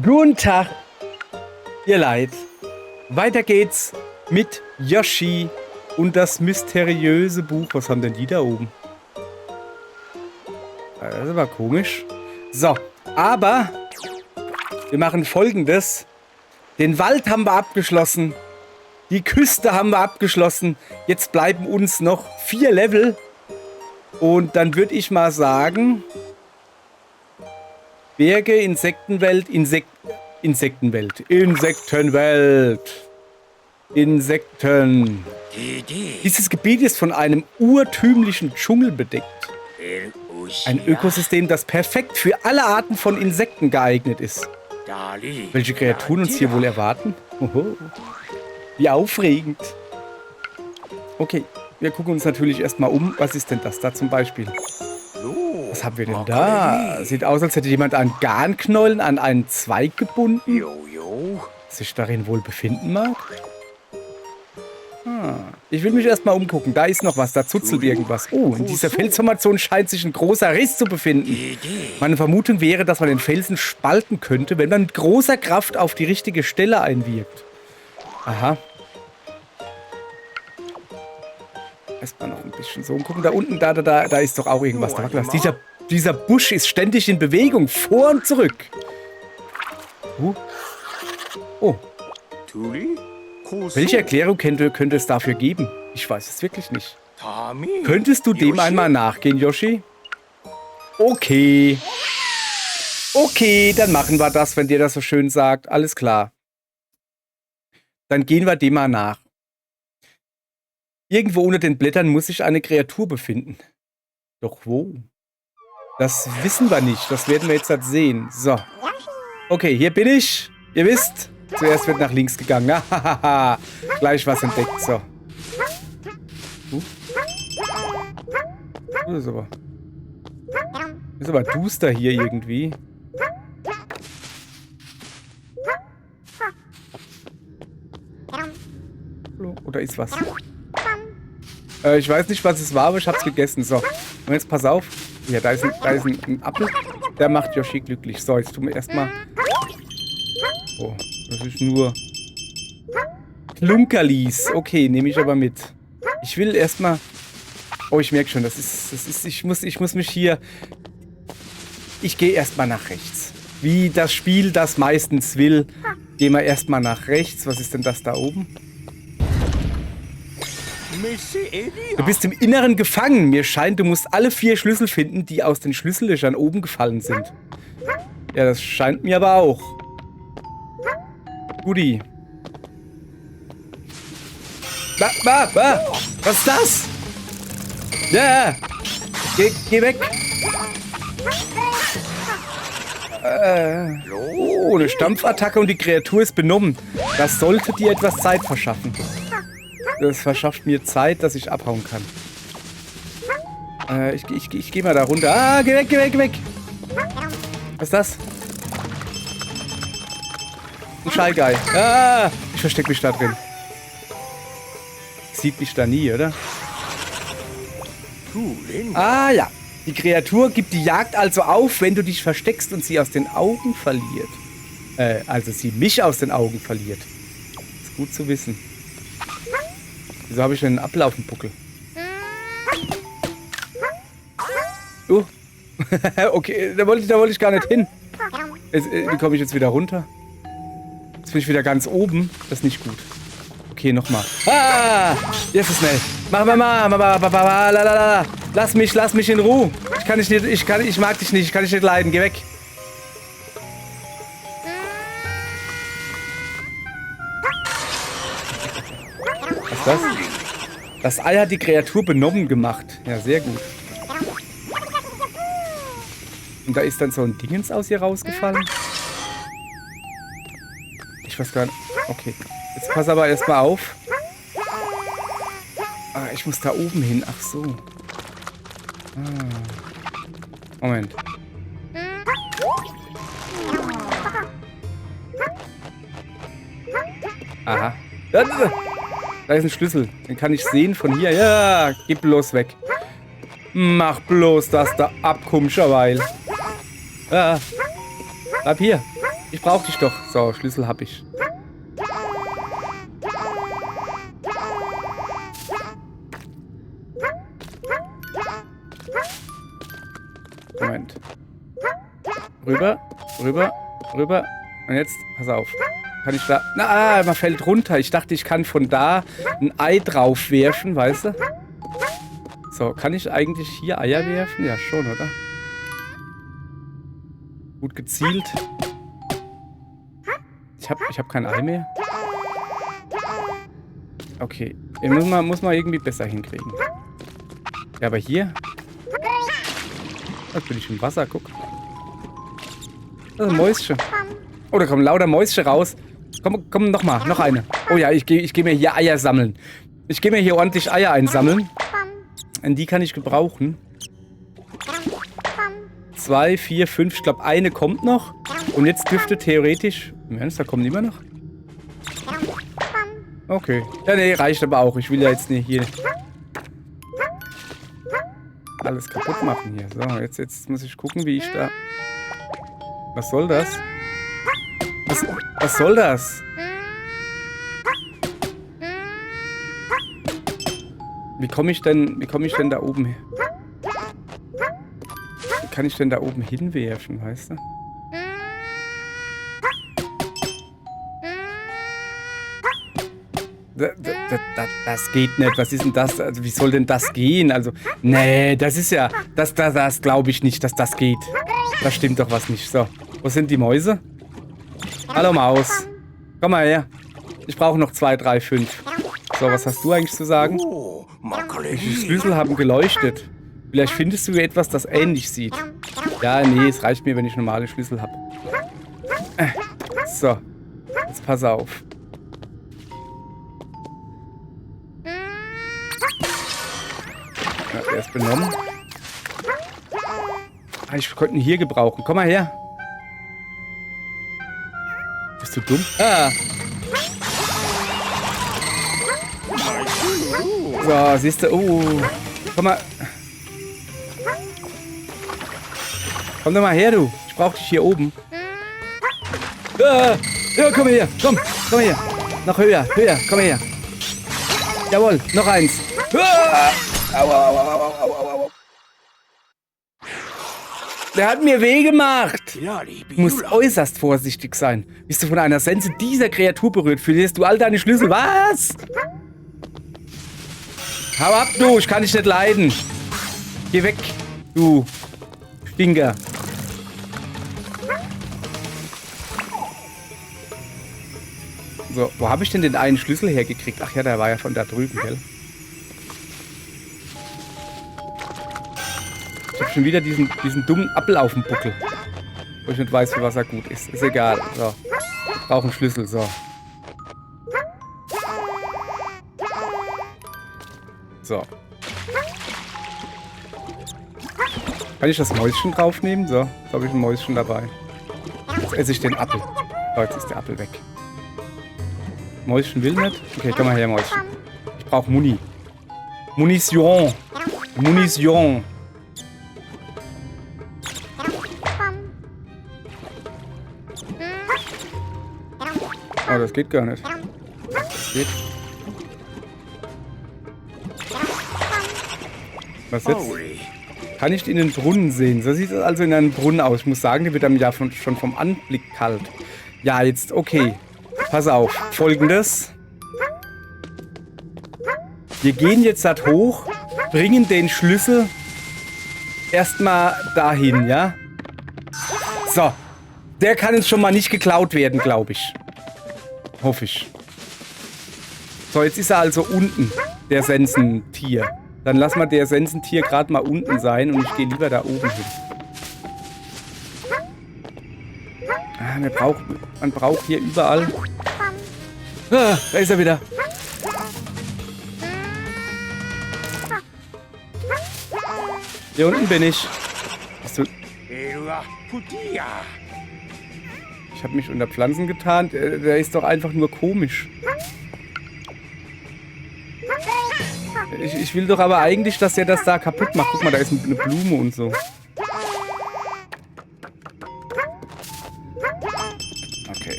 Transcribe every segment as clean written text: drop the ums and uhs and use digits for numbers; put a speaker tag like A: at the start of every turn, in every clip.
A: Guten Tag, ihr Leid. Weiter geht's mit Yoshi und das mysteriöse Buch. Was haben denn die da oben? Das ist aber komisch. So, aber wir machen Folgendes. Den Wald haben wir abgeschlossen. Die Küste haben wir abgeschlossen. Jetzt bleiben uns noch 4 Level. Und dann würde ich mal sagen... Berge, Insektenwelt, Insektenwelt. Insekten. Dieses Gebiet ist von einem urtümlichen Dschungel bedeckt. Ein Ökosystem, das perfekt für alle Arten von Insekten geeignet ist. Welche Kreaturen uns hier wohl erwarten? Oho. Wie aufregend. Okay, wir gucken uns natürlich erstmal um. Was ist denn das da zum Beispiel? Was haben wir denn da? Sieht aus, als hätte jemand einen Garnknollen an einen Zweig gebunden. Was sich darin wohl befinden mag? Ich will mich erstmal umgucken. Da ist noch was, da zuzelt irgendwas. Oh, in dieser Felsformation scheint sich ein großer Riss zu befinden. Meine Vermutung wäre, dass man den Felsen spalten könnte, wenn man mit großer Kraft auf die richtige Stelle einwirkt. Aha. Erstmal noch ein bisschen so umgucken. Da unten, da ist doch auch irgendwas. Da was. Dieser Busch ist ständig in Bewegung. Vor und zurück. Oh. Welche Erklärung könnte es dafür geben? Ich weiß es wirklich nicht. Könntest du dem einmal nachgehen, Yoshi? Okay. Okay, dann machen wir das, wenn dir das so schön sagt. Alles klar. Dann gehen wir dem mal nach. Irgendwo unter den Blättern muss sich eine Kreatur befinden. Doch wo? Das wissen wir nicht. Das werden wir jetzt halt sehen. So. Okay, hier bin ich. Ihr wisst, zuerst wird nach links gegangen. Hahaha. Gleich was entdeckt. So. Das ist aber duster hier irgendwie. Oder ist was? Ich weiß nicht, was es war, aber ich hab's gegessen. So. Und jetzt pass auf. Ja, da ist ein Apfel. Der macht Yoshi glücklich. So, jetzt tun wir erstmal. Oh, das ist nur Klunkerlis. Okay, nehme ich aber mit. Ich will erstmal. Oh, ich merke schon, das ist. Ich muss mich hier. Ich gehe erstmal nach rechts. Wie das Spiel das meistens will, gehen wir erstmal nach rechts. Was ist denn das da oben? Du bist im Inneren gefangen. Mir scheint, du musst alle 4 Schlüssel finden, die aus den Schlüssellöchern oben gefallen sind. Ja, das scheint mir aber auch. Guti. Was ist das? Ja. Geh weg. Oh, eine Stampfattacke und die Kreatur ist benommen. Das sollte dir etwas Zeit verschaffen. Das verschafft mir Zeit, dass ich abhauen kann. Ich gehe mal da runter. Ah, geh weg. Was ist das? Ein Schallgeil. Ah, ich verstecke mich da drin. Sieht mich da nie, oder? Ah, ja. Die Kreatur gibt die Jagd also auf, wenn du dich versteckst und sie aus den Augen verliert. Also sie mich aus den Augen verliert. Ist gut zu wissen. Wieso habe ich denn einen Apfel auf dem Buckel? Okay, da wollte ich gar nicht hin. Wie komme ich jetzt wieder runter? Jetzt bin ich wieder ganz oben. Das ist nicht gut. Okay, nochmal. Ah! Jetzt ist schnell. Mach mal. Lass mich in Ruhe. Ich mag dich nicht. Ich kann dich nicht leiden. Geh weg. Was ist das? Das Ei hat die Kreatur benommen gemacht. Ja, sehr gut. Und da ist dann so ein Dingens aus ihr rausgefallen. Ich weiß gar nicht. Okay. Jetzt pass aber erstmal auf. Ah, ich muss da oben hin. Ach so. Moment. Aha. Da ist ein Schlüssel. Den kann ich sehen von hier. Ja, geh bloß weg. Mach bloß, dass da abkommst, weil. Bleib hier. Ich brauch dich doch. So, Schlüssel hab ich. Moment. Rüber, rüber, rüber. Und jetzt, pass auf. Kann ich da... Na, man fällt runter. Ich dachte, ich kann von da ein Ei drauf werfen, weißt du? So, kann ich eigentlich hier Eier werfen? Ja, schon, oder? Gut gezielt. Ich hab kein Ei mehr. Okay. Muss man irgendwie besser hinkriegen. Ja, aber hier... Jetzt bin ich im Wasser, guck. Das ist ein Mäuschen. Oh, da kommen lauter Mäuschen raus. Komm, nochmal. Noch eine. Oh ja, ich geh mir hier Eier sammeln. Ich gehe mir hier ordentlich Eier einsammeln. Und die kann ich gebrauchen. 2, 4, 5. Ich glaube, eine kommt noch. Und jetzt dürfte theoretisch... Im Ernst, da kommen immer noch? Okay. Ja, nee, reicht aber auch. Ich will ja jetzt nicht hier... alles kaputt machen hier. So, jetzt muss ich gucken, wie ich da... Was soll das? Was soll das? Wie komme ich denn da oben her? Wie kann ich denn da oben hinwerfen, weißt du? Das geht nicht. Was ist denn das? Also, wie soll denn das gehen? Also, nee, das ist ja... Das glaube ich nicht, dass das geht. Da stimmt doch was nicht. So, wo sind die Mäuse? Hallo Maus. Komm mal her. Ich brauche noch 2, 3, 5. So, was hast du eigentlich zu sagen? Die Schlüssel haben geleuchtet. Vielleicht findest du etwas, das ähnlich sieht. Ja, nee, es reicht mir, wenn ich normale Schlüssel habe. So, jetzt pass auf. Ja, der ist benommen. Ah, ich könnte ihn hier gebrauchen. Komm mal her. Bist du dumm? Ah. So, siehst du. Oh. Komm mal. Komm doch mal her, du. Ich brauche dich hier oben. Ah. Ja, komm her. Komm her. Noch höher. Komm her. Jawohl, noch eins. Ah. Au. Der hat mir weh gemacht. Du musst äußerst vorsichtig sein. Bist du von einer Sense dieser Kreatur berührt, verlierst du all deine Schlüssel. Was? Hau ab, du. Ich kann dich nicht leiden. Geh weg, du Stinker. So, wo habe ich denn den einen Schlüssel hergekriegt? Ach ja, der war ja von da drüben, gell? Ich habe schon wieder diesen dummen Appel auf dem Buckel. Wo ich nicht weiß, für was er gut ist. Ist egal. So. Ich brauche einen Schlüssel. So. So. Kann ich das Mäuschen draufnehmen? So. Jetzt habe ich ein Mäuschen dabei. Jetzt esse ich den Apfel. Oh, jetzt ist der Apfel weg. Mäuschen will nicht? Okay, komm mal her, Mäuschen. Ich brauche Muni. Munition. Oh, das geht gar nicht. Das geht. Was jetzt? Kann ich in den Brunnen sehen? So sieht es also in einem Brunnen aus. Ich muss sagen, der wird einem ja schon vom Anblick kalt. Ja, jetzt, okay. Pass auf. Folgendes. Wir gehen jetzt halt hoch, bringen den Schlüssel erstmal dahin, ja? So. Der kann uns schon mal nicht geklaut werden, glaube ich. Hoffe ich. So, jetzt ist er also unten, der Sensentier. Dann lassen wir der Sensentier gerade mal unten sein und ich gehe lieber da oben hin. Ah, man braucht hier überall... Ah, da ist er wieder. Hier unten bin ich. Bist du... Ich habe mich unter Pflanzen getarnt. Der ist doch einfach nur komisch. Ich will doch aber eigentlich, dass der das da kaputt macht. Guck mal, da ist eine Blume und so.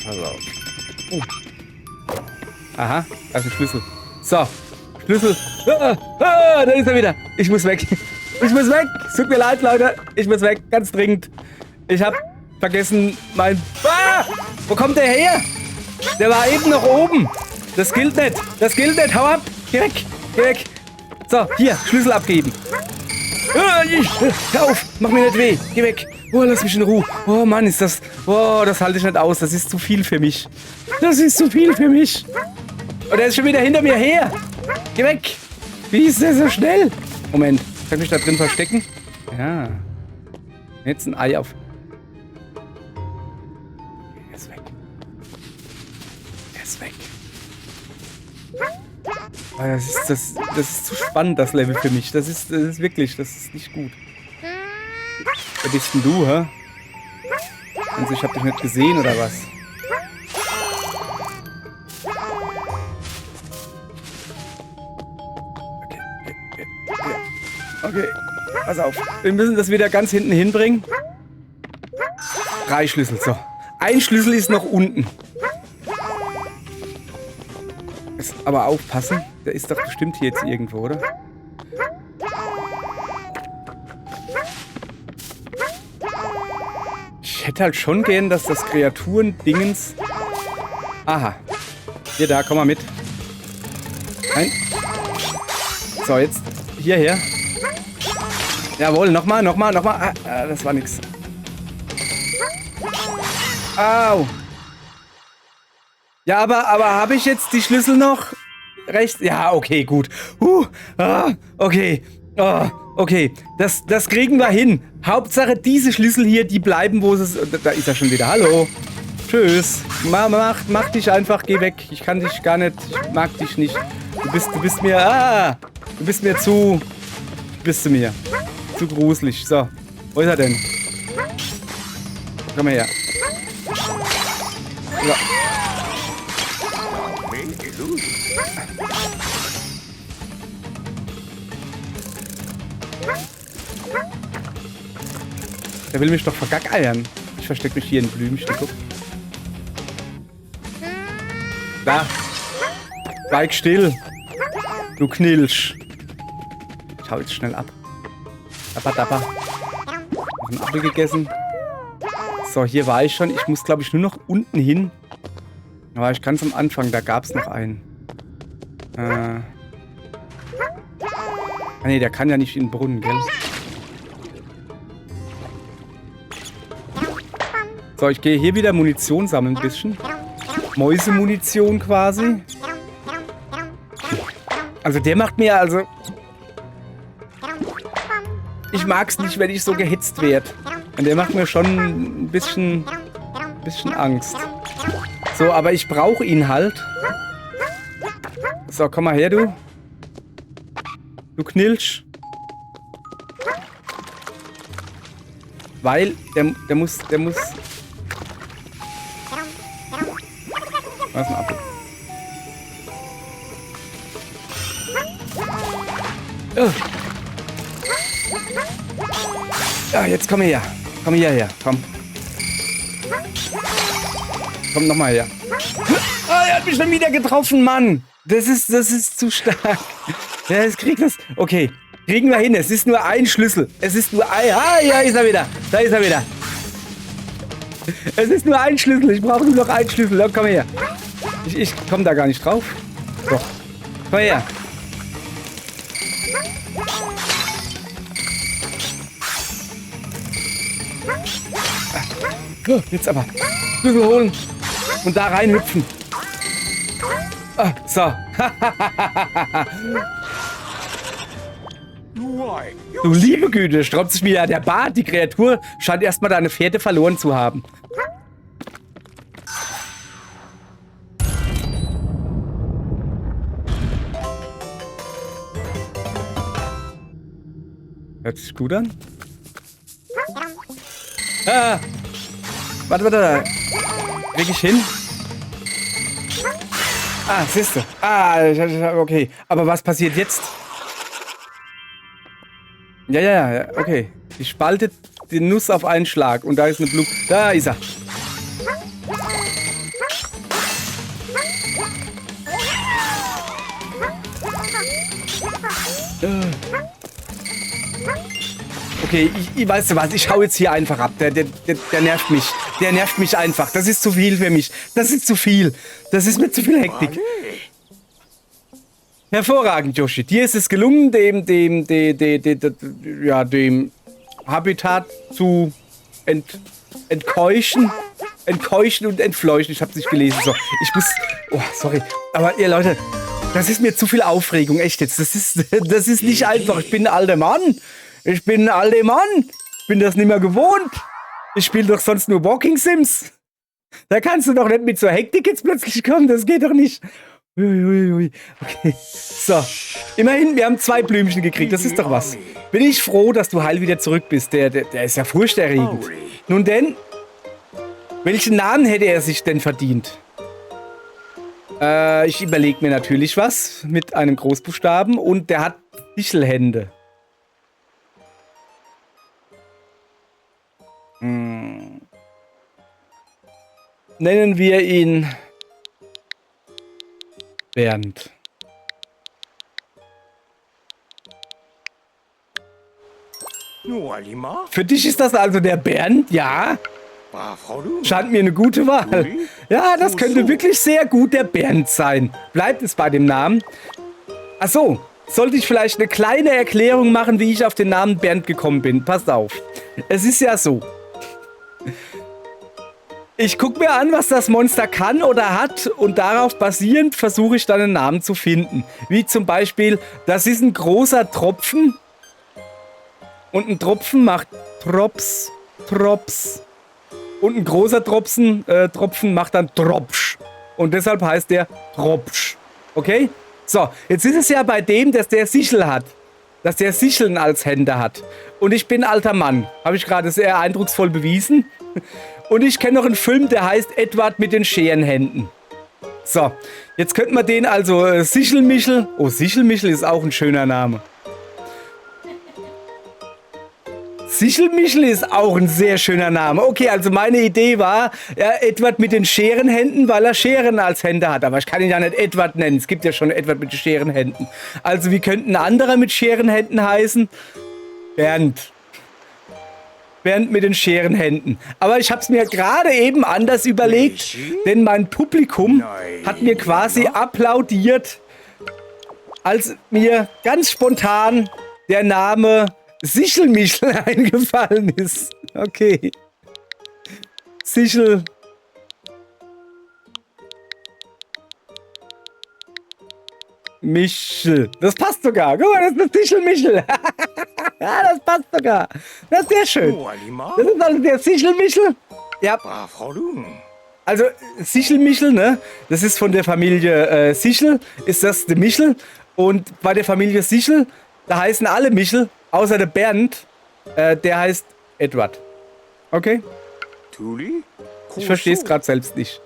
A: Pass auf. Aha, da ist ein Schlüssel. So, Schlüssel. Da ist er wieder. Ich muss weg. Ich muss weg. Es tut mir leid, Leute. Ich muss weg. Ganz dringend. Ich habe vergessen, mein... Wo kommt der her? Der war eben noch oben. Das gilt nicht. Das gilt nicht. Hau ab. Geh weg. Geh weg. So, hier. Schlüssel abgeben. Hör auf. Mach mir nicht weh. Geh weg. Oh, lass mich in Ruhe. Oh, Mann, ist das... Oh, das halte ich nicht aus. Das ist zu viel für mich. Das ist zu viel für mich. Und der ist schon wieder hinter mir her. Geh weg. Wie ist der so schnell? Moment. Kann ich mich da drin verstecken? Ja. Jetzt ein Ei auf... Er ist weg. Er ist weg. Oh, das ist zu spannend, das Level für mich. Das ist wirklich... Das ist nicht gut. Wer bist denn du, hä? Also ich hab dich nicht gesehen, oder was? Okay, pass auf. Wir müssen das wieder ganz hinten hinbringen. 3 Schlüssel, so. Ein Schlüssel ist noch unten. Aber aufpassen, der ist doch bestimmt hier jetzt irgendwo, oder? Ich hätte halt schon gern, dass das Kreaturen-Dingens... Aha. Hier, da, komm mal mit. Nein. So, jetzt hierher. Jawohl, nochmal. Das war nix. Au. Ja, aber habe ich jetzt die Schlüssel noch? Rechts? Ja, okay, gut. Okay. Oh, okay. Das kriegen wir hin. Hauptsache, diese Schlüssel hier, die bleiben, wo es... Da ist er schon wieder. Hallo. Tschüss. Mach dich einfach, geh weg. Ich kann dich gar nicht... Ich mag dich nicht. Du bist mir... Du bist mir zu... Bist du mir. Zu gruselig. So. Wo ist er denn? Komm mal her. So. Der will mich doch vergackeiern. Ich verstecke mich hier in Blümchen. Guck. Da. Bleib still. Du Knilch. Ich hau jetzt schnell ab. Dappa. Noch einen Apfel gegessen. So, hier war ich schon. Ich muss, glaube ich, nur noch unten hin. Da war ich ganz am Anfang. Da gab es noch einen. Ne, der kann ja nicht in den Brunnen, gell? So, ich gehe hier wieder Munition sammeln ein bisschen. Mäusemunition quasi. Also der macht mir also... Ich mag's nicht, wenn ich so gehetzt werde. Und der macht mir schon ein bisschen Angst. So, aber ich brauche ihn halt. So, komm mal her, du. Du Knilch. Weil, der muss... Was ist ein Apfel? Ja, jetzt komm her. Komm hierher. Komm. Komm nochmal her. Oh, er hat mich schon wieder getroffen, Mann. Das ist zu stark. Ja, jetzt kriegt das. Okay. Kriegen wir hin. Es ist nur ein Schlüssel. Es ist nur ein. Ah, ja, ist er wieder. Da ist er wieder. Es ist nur ein Schlüssel. Ich brauche nur noch einen Schlüssel. Komm her. Ich komme da gar nicht drauf. Doch. Komm her. Jetzt aber. Schlüssel holen. Und da reinhüpfen. So. Du liebe Güte, sträubt sich wieder der Bart. Die Kreatur scheint erstmal deine Fährte verloren zu haben. Hört sich gut an? Warte. Krieg ich hin? Siehst du. Okay. Aber was passiert jetzt? Ja, okay. Sie spaltet die Nuss auf einen Schlag. Und da ist eine Blume. Da ist er. Okay, ich weißt du was, ich hau jetzt hier einfach ab. Der nervt mich. Der nervt mich einfach. Das ist zu viel für mich. Das ist zu viel. Das ist mir zu viel Hektik. Hervorragend, Yoshi. Dir ist es gelungen, dem Habitat zu entkeuchen und entfleuchen. Ich hab's nicht gelesen. So, ich muss... Oh, sorry. Aber ihr Leute, das ist mir zu viel Aufregung. Echt jetzt. Das ist nicht einfach. Ich bin ein alter Mann. Ich bin das nicht mehr gewohnt. Ich spiele doch sonst nur Walking Sims. Da kannst du doch nicht mit so Hektik jetzt plötzlich kommen. Das geht doch nicht. Uiuiui. Okay. So. Immerhin, wir haben 2 Blümchen gekriegt. Das ist doch was. Bin ich froh, dass du heil wieder zurück bist. Der ist ja furchterregend. Nun denn, welchen Namen hätte er sich denn verdient? Ich überlege mir natürlich was mit einem Großbuchstaben. Und der hat Sichelhände. Nennen wir ihn Bernd. Für dich ist das also der Bernd, ja? Scheint mir eine gute Wahl. Ja, das könnte wirklich sehr gut der Bernd sein. Bleibt es bei dem Namen? Ach so, sollte ich vielleicht eine kleine Erklärung machen, wie ich auf den Namen Bernd gekommen bin? Passt auf. Es ist ja so. Ich gucke mir an, was das Monster kann oder hat und darauf basierend versuche ich dann einen Namen zu finden. Wie zum Beispiel, das ist ein großer Tropfen und ein Tropfen macht Trops, Trops und ein großer Tropfen macht dann Tropsch und deshalb heißt der Tropsch. Okay? So, jetzt ist es ja bei dem, dass der Sichel hat. Dass der Sicheln als Hände hat. Und ich bin ein alter Mann. Habe ich gerade sehr eindrucksvoll bewiesen. Und ich kenne noch einen Film, der heißt Edward mit den Scherenhänden. So, jetzt könnten wir den also Sichelmichel. Oh, Sichelmichel ist auch ein schöner Name. Sichelmichel ist auch ein sehr schöner Name. Okay, also meine Idee war, ja, Edward mit den Scherenhänden, weil er Scheren als Hände hat. Aber ich kann ihn ja nicht Edward nennen. Es gibt ja schon Edward mit den Scherenhänden. Also wie könnte ein anderer mit Scherenhänden heißen? Bernd. Bernd mit den Scherenhänden. Aber ich habe es mir gerade eben anders überlegt, denn mein Publikum hat mir quasi applaudiert, als mir ganz spontan der Name Sichelmichel eingefallen ist. Okay. Sichel. Michel. Das passt sogar. Guck mal, das ist der Sichelmichel. Ja, das passt sogar. Das ist sehr schön. Das ist also der Sichelmichel. Ja. Also, Sichelmichel, ne? Das ist von der Familie Sichel. Ist das der Michel? Und bei der Familie Sichel, da heißen alle Michel, außer der Bernd. Der heißt Edward. Okay? Ich verstehe es gerade selbst nicht.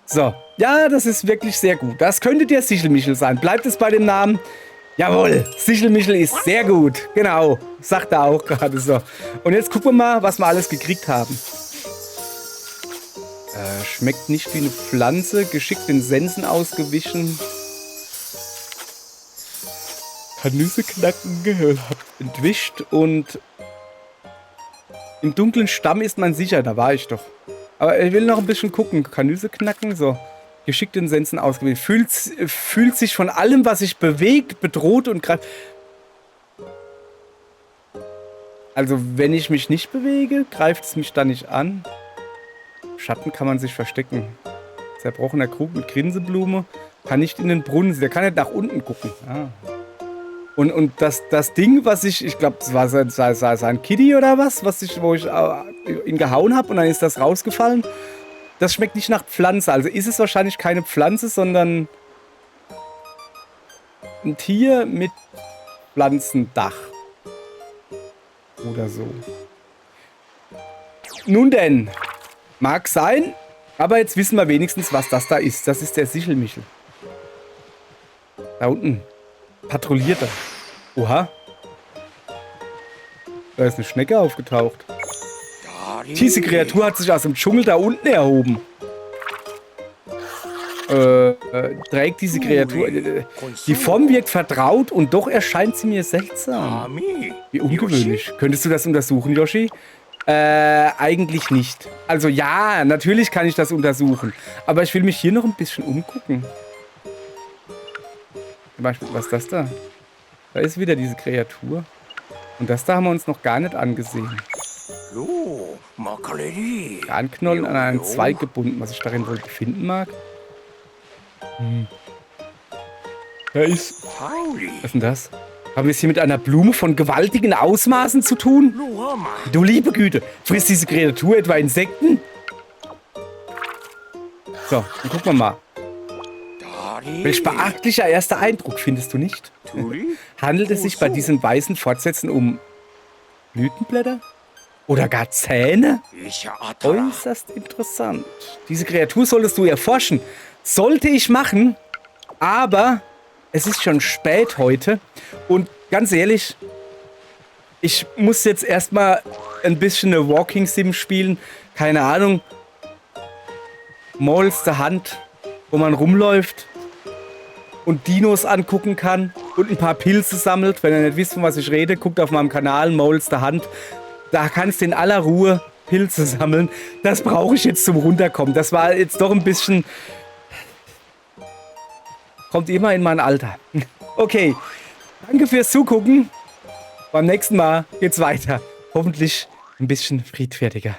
A: So. Ja, das ist wirklich sehr gut. Das könnte der Sichelmichel sein. Bleibt es bei dem Namen? Jawohl, Sichelmichel ist sehr gut. Genau, sagt er auch gerade so. Und jetzt gucken wir mal, was wir alles gekriegt haben. Schmeckt nicht wie eine Pflanze. Geschickt in Sensen ausgewichen. Kann Nüsse knacken. Entwischt und im dunklen Stamm ist man sicher. Da war ich doch. Aber ich will noch ein bisschen gucken. Kanüse knacken, so. Geschickt in Sensen ausgewählt. Fühlt sich von allem, was sich bewegt, bedroht und greift. Also, wenn ich mich nicht bewege, greift es mich dann nicht an. Schatten kann man sich verstecken. Zerbrochener Krug mit Grinseblume. Kann nicht in den Brunnen. Der kann nicht nach unten gucken. Ah. Und das Ding, was ich glaube, das war sein Kitty oder was, wo ich ihn gehauen habe und dann ist das rausgefallen. Das schmeckt nicht nach Pflanze. Also ist es wahrscheinlich keine Pflanze, sondern ein Tier mit Pflanzendach. Oder so. Nun denn, mag sein, aber jetzt wissen wir wenigstens, was das da ist. Das ist der Sichelmichel. Da unten patrouilliert er. Oha. Da ist eine Schnecke aufgetaucht. Diese Kreatur hat sich aus dem Dschungel da unten erhoben. trägt diese Kreatur... die Form wirkt vertraut und doch erscheint sie mir seltsam. Wie ungewöhnlich. Könntest du das untersuchen, Yoshi? Eigentlich nicht. Also ja, natürlich kann ich das untersuchen. Aber ich will mich hier noch ein bisschen umgucken. Zum Beispiel, was ist das da? Da ist wieder diese Kreatur. Und das da haben wir uns noch gar nicht angesehen. Garnknollen an einen Zweig gebunden, was ich darin wohl befinden mag. Da ist... Was ist denn das? Haben wir es hier mit einer Blume von gewaltigen Ausmaßen zu tun? Du liebe Güte, frisst diese Kreatur etwa Insekten? So, dann gucken wir mal. Welch beachtlicher erster Eindruck, findest du nicht? Handelt es sich bei diesen weißen Fortsätzen um Blütenblätter? Oder gar Zähne? Äußerst interessant. Diese Kreatur solltest du erforschen. Sollte ich machen, aber es ist schon spät heute. Und ganz ehrlich, ich muss jetzt erstmal ein bisschen eine Walking Sim spielen. Keine Ahnung. Moles der Hand, wo man rumläuft und Dinos angucken kann und ein paar Pilze sammelt. Wenn ihr nicht wisst, von was ich rede, guckt auf meinem Kanal Moles der Hand. Da kannst du in aller Ruhe Pilze sammeln. Das brauche ich jetzt zum Runterkommen. Das war jetzt doch ein bisschen... Kommt immer in mein Alter. Okay, danke fürs Zugucken. Beim nächsten Mal geht's weiter. Hoffentlich ein bisschen friedfertiger.